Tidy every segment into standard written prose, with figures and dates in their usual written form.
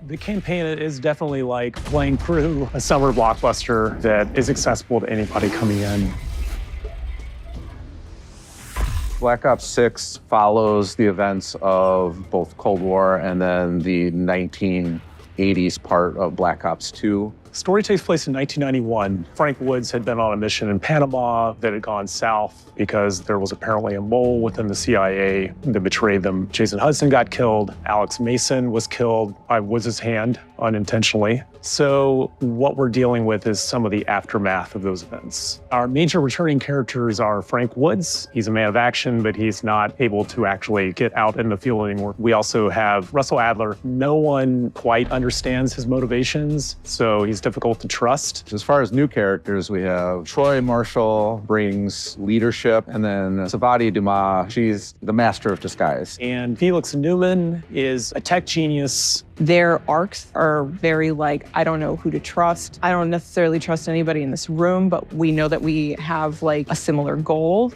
The campaign is definitely like playing through a summer blockbuster that is accessible to anybody coming in. Black Ops 6 follows the events of both Cold War and then the 1980s part of Black Ops 2. The story takes place in 1991. Frank Woods had been on a mission in Panama that had gone south because there was apparently a mole within the CIA that betrayed them. Jason Hudson got killed. Alex Mason was killed by Woods' hand unintentionally. So what we're dealing with is some of the aftermath of those events. Our major returning characters are Frank Woods. He's a man of action, but he's not able to actually get out in the field anymore. We also have Russell Adler. No one quite understands his motivations, so he's difficult to trust. As far as new characters, we have Troy Marshall brings leadership, and then Savati Dumas, she's the master of disguise. And Felix Newman is a tech genius. Their arcs are very like, I don't know who to trust. I don't necessarily trust anybody in this room, but we know that we have like a similar goal.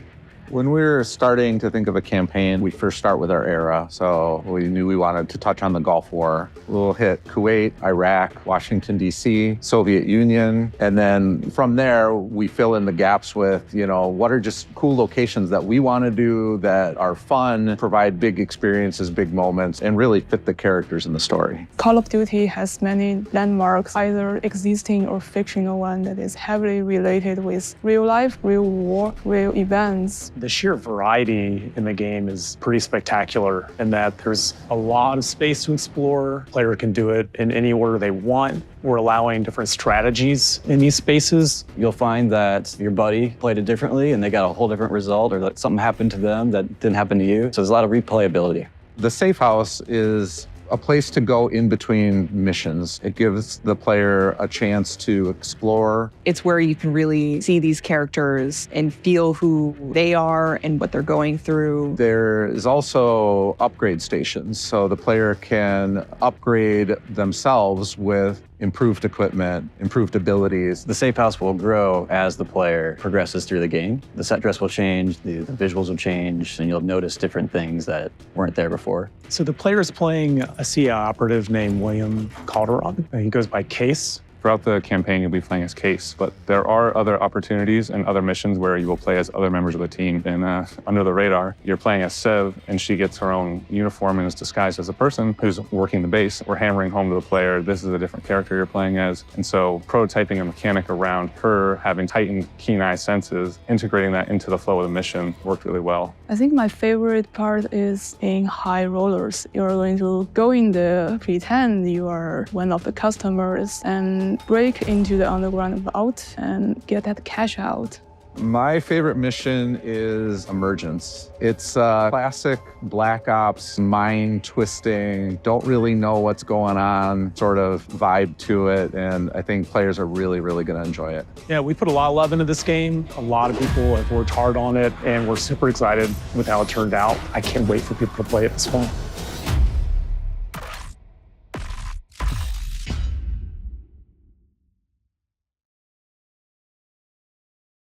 When we were starting to think of a campaign, we first start with our era. So we knew we wanted to touch on the Gulf War. We'll hit Kuwait, Iraq, Washington, D.C., Soviet Union. And then from there, we fill in the gaps with, what are just cool locations that we want to do that are fun, provide big experiences, big moments, and really fit the characters in the story. Call of Duty has many landmarks, either existing or fictional one that is heavily related with real life, real war, real events. The sheer variety in the game is pretty spectacular in that there's a lot of space to explore. The player can do it in any order they want. We're allowing different strategies in these spaces. You'll find that your buddy played it differently and they got a whole different result, or that something happened to them that didn't happen to you. So there's a lot of replayability. The safe house is a place to go in between missions. It gives the player a chance to explore. It's where you can really see these characters and feel who they are and what they're going through. There is also upgrade stations, so the player can upgrade themselves with improved equipment, improved abilities. The safe house will grow as the player progresses through the game. The set dress will change, the visuals will change, and you'll notice different things that weren't there before. So the player is playing a CIA operative named William Calderon. He goes by Case. Throughout the campaign, you'll be playing as Case, but there are other opportunities and other missions where you will play as other members of the team. And under the radar, you're playing as Sev, and she gets her own uniform and is disguised as a person who's working the base. We're hammering home to the player, this is a different character you're playing as. And so prototyping a mechanic around her having heightened keen eye senses, integrating that into the flow of the mission worked really well. I think my favorite part is in high rollers. You're going to go in there, pretend you are one of the customers, and break into the underground vault and get that cash out. My favorite mission is Emergence. It's a classic Black Ops, mind-twisting, don't really know what's going on sort of vibe to it, and I think players are really, really going to enjoy it. Yeah, we put a lot of love into this game. A lot of people have worked hard on it, and we're super excited with how it turned out. I can't wait for people to play it this fall.